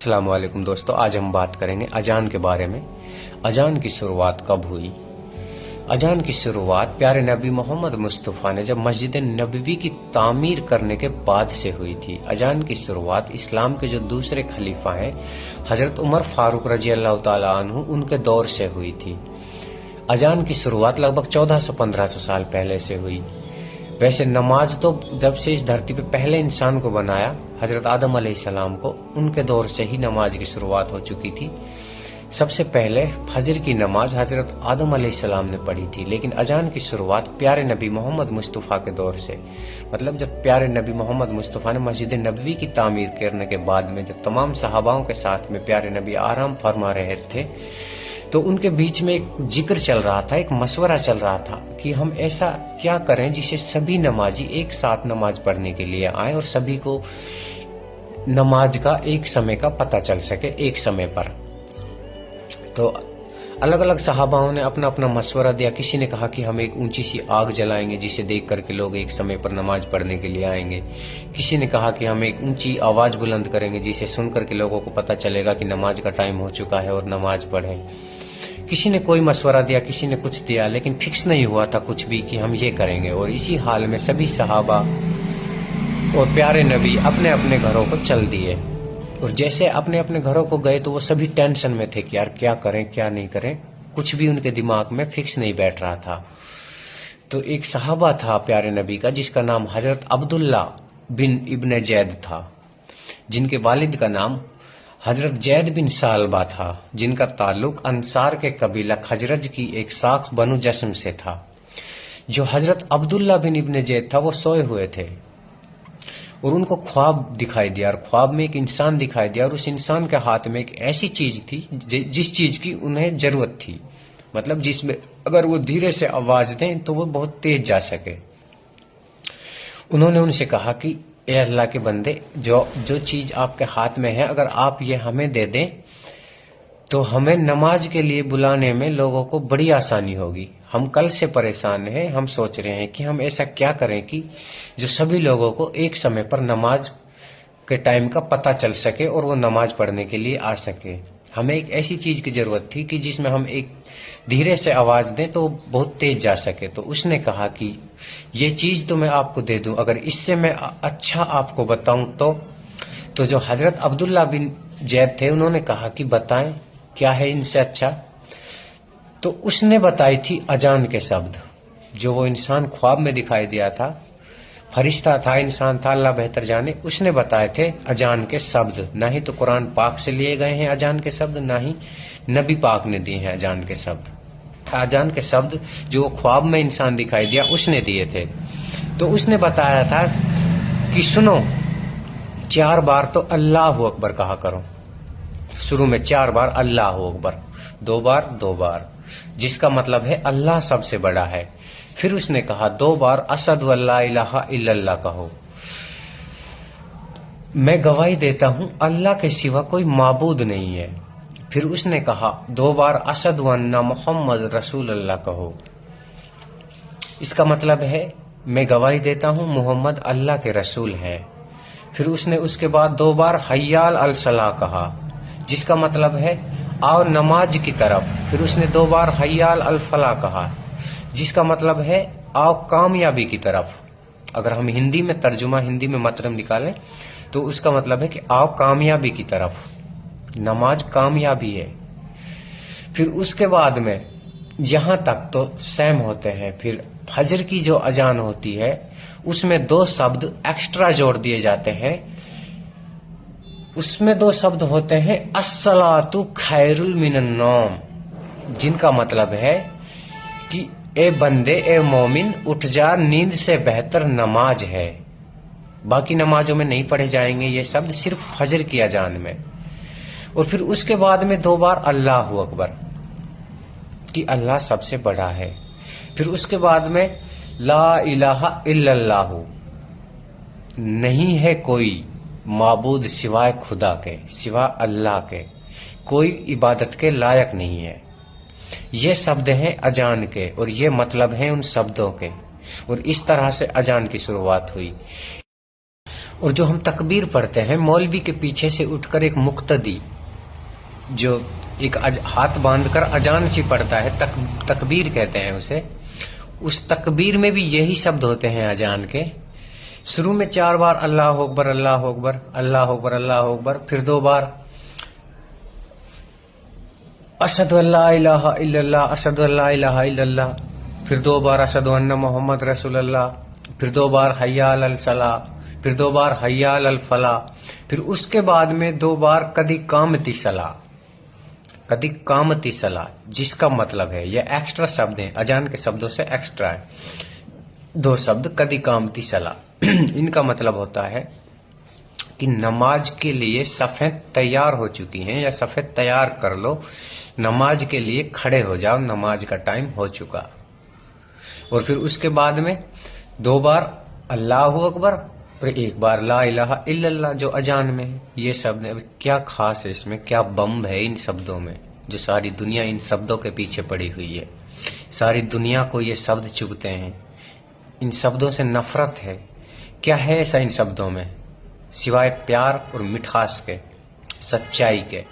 अस्सलाम वालेकुम दोस्तों, आज हम बात करेंगे अजान के बारे में। अजान की शुरुआत कब हुई? अजान की शुरुआत प्यारे नबी मोहम्मद मुस्तफ़ा ने जब मस्जिद नबवी की तामीर करने के बाद से हुई थी। अजान की शुरुआत इस्लाम के जो दूसरे खलीफा हैं हजरत उमर फारूक रजी अल्लाह ताला अन्हु, उनके दौर से हुई थी। अजान की शुरुआत लगभग 1400-1500 साल पहले से हुई। वैसे नमाज तो जब से इस धरती पे पहले इंसान को बनाया हजरत आदम अलैहिस्सलाम को, उनके दौर से ही नमाज की शुरुआत हो चुकी थी। सबसे पहले फजर की नमाज हजरत आदम अलैहिस्सलाम ने पढ़ी थी, लेकिन अजान की शुरुआत प्यारे नबी मोहम्मद मुस्तफ़ा के दौर से, मतलब जब प्यारे नबी मोहम्मद मुस्तफ़ा ने मस्जिद नबवी की तामीर करने के बाद में जब तमाम सहाबाओं के साथ में प्यारे नबी आराम फरमा रहे थे, तो उनके बीच में एक जिक्र चल रहा था, एक मशवरा चल रहा था कि हम ऐसा क्या करें जिससे सभी नमाजी एक साथ नमाज पढ़ने के लिए आए और सभी को नमाज का एक समय का पता चल सके एक समय पर। तो अलग अलग सहाबाओं ने अपना अपना मशवरा दिया। किसी ने कहा कि हम एक ऊंची सी आग जलाएंगे जिसे देख करके लोग एक समय पर नमाज पढ़ने के लिए आएंगे। किसी ने कहा कि हम एक ऊंची आवाज बुलंद करेंगे जिसे सुन करके लोगों को पता चलेगा कि नमाज का टाइम हो चुका है और नमाज पढ़ें। किसी ने कोई मशवरा दिया, किसी ने कुछ दिया, लेकिन फिक्स नहीं हुआ था कुछ भी कि हम ये करेंगे। और इसी हाल में सभी सहाबा और प्यारे नबी अपने अपने घरों को चल दिए। और जैसे अपने अपने घरों को गए तो वो सभी टेंशन में थे कि यार क्या करें क्या नहीं करें, कुछ भी उनके दिमाग में फिक्स नहीं बैठ रहा था। तो एक सहाबा था प्यारे नबी का जिसका नाम हजरत अब्दुल्ला बिन इब्न जैद था, जिनके वालिद का नाम हजरत जैद बिन सालबा था, जिनका ताल्लुक अंसार के कबीला खजरज की एक शाख बनु जस्म से था। जो हजरत अब्दुल्ला बिन इब्न जैद था वो सोए हुए थे और उनको ख्वाब दिखाई दिया, और ख्वाब में एक इंसान दिखाई दिया और उस इंसान के हाथ में एक ऐसी चीज थी जिस चीज की उन्हें जरूरत थी, मतलब जिसमें अगर वो धीरे से आवाज दें तो वो बहुत तेज जा सके। उन्होंने उनसे कहा कि ए अल्लाह के बंदे, जो चीज आपके हाथ में है अगर आप ये हमें दे दें तो हमें नमाज के लिए बुलाने में लोगों को बड़ी आसानी होगी। हम कल से परेशान हैं, हम सोच रहे हैं कि हम ऐसा क्या करें कि जो सभी लोगों को एक समय पर नमाज के टाइम का पता चल सके और वो नमाज पढ़ने के लिए आ सके। हमें एक ऐसी चीज की जरूरत थी कि जिसमें हम एक धीरे से आवाज दें तो बहुत तेज जा सके। तो उसने कहा कि ये चीज तो मैं आपको दे दूं, अगर इससे मैं अच्छा आपको बताऊं तो जो हजरत अब्दुल्ला बिन जैद थे उन्होंने कहा कि बताएं क्या है इनसे अच्छा। तो उसने बताई थी अजान के शब्द, जो वो इंसान ख्वाब में दिखाई दिया था, फरिश्ता था इंसान था अल्लाह बेहतर जाने, उसने बताए थे अजान के शब्द। ना ही तो कुरान पाक से लिए गए हैं अजान के शब्द, ना ही नबी पाक ने दिए हैं अजान के शब्द। अजान के शब्द जो वो ख्वाब में इंसान दिखाई दिया उसने दिए थे। तो उसने बताया था कि सुनो, 4 बार तो अल्लाह अकबर कहा करो। शुरू में 4 बार अल्लाह अकबर, 2 बार, जिसका मतलब है अल्लाह सबसे बड़ा है। फिर उसने कहा 2 बार अशहदु अल्ला इलाहा इल्लल्लाह कहो, मैं गवाही देता हूं अल्लाह के सिवा कोई माबूद नहीं है। फिर उसने कहा 2 बार अशहदु अन्ना मुहम्मद रसूल अल्लाह कहो, इसका मतलब है मैं गवाही देता हूं मोहम्मद अल्लाह के रसूल हैं। फिर उसने उसके बाद 2 बार हय्याल अल सलाह कहा, जिसका मतलब है आओ नमाज की तरफ। फिर उसने 2 बार हय्याल अल फलाह कहा, जिसका मतलब है आओ कामयाबी की तरफ। अगर हम हिंदी में तर्जुमा, हिंदी में मतलब निकालें तो उसका मतलब है कि आओ कामयाबी की तरफ, नमाज कामयाबी है। फिर उसके बाद में यहां तक तो सेम होते हैं। फिर फजर की जो अजान होती है उसमें 2 शब्द एक्स्ट्रा जोड़ दिए जाते हैं। उसमें 2 शब्द होते हैं अस्सलातु खैरुल मिनन नौम, जिनका मतलब है कि ए बंदे, ए मोमिन, उठ जा, नींद से बेहतर नमाज है। बाकी नमाजों में नहीं पढ़े जाएंगे ये शब्द, सिर्फ फजर की अजान में। और फिर उसके बाद में 2 बार अल्लाह अकबर कि अल्लाह सबसे बड़ा है। फिर उसके बाद में ला इलाहा इल्लल्लाहु, नहीं है कोई माबूद सिवाय खुदा के, सिवा अल्लाह के, कोई इबादत के लायक नहीं है। ये शब्द हैं अजान के और ये मतलब हैं उन शब्दों के। और इस तरह से अजान की शुरुआत हुई। اور جو ہم تکبیر پڑھتے ہیں، مولوی کے پیچھے سے اٹھ کر ایک مقتدی جو ایک ہاتھ باندھ کر اذان سی پڑھتا ہے، تکبیر کہتے ہیں اسے، اس تکبیر میں بھی یہی شبد ہوتے ہیں اذان کے۔ شروع میں 4 بار اللہ اکبر اللہ اکبر اللہ اکبر اللہ اکبر، پھر 2 بار اشہد ان لا الہ الا اللہ اشہد ان لا الہ الا اللہ، پھر 2 بار اشہد ان محمد رسول اللہ، پھر 2 بار حی علی الصلاۃ، پھر 2 بار حی علی الفلاح، پھر اس کے بعد میں 2 بار قد قامت الصلاۃ، قد قامت الصلاۃ، جس کا مطلب ہے، یہ ایکسٹرا شبد ہیں، اذان کے شبدوں سے ایکسٹرا ہے 2 شبد، قد قامت الصلاۃ۔ ان کا مطلب ہوتا ہے کہ نماز کے لیے صفیں تیار ہو چکی ہیں، یا صفیں تیار کر لو، نماز کے لیے کھڑے ہو جاؤ، نماز کا ٹائم ہو چکا۔ اور پھر اس کے بعد میں 2 بار اللہ اکبر اور 1 بار لا الہ الا اللہ جو اذان میں ہے۔ یہ شبد ہے، کیا خاص ہے اس میں، کیا بم ہے ان شبدوں میں، جو ساری دنیا ان شبدوں کے پیچھے پڑی ہوئی ہے۔ ساری دنیا کو یہ شبد چبھتے ہیں، ان شبدوں سے نفرت ہے۔ کیا ہے ایسا ان شبدوں میں سوائے پیار اور مٹھاس کے، سچائی کے؟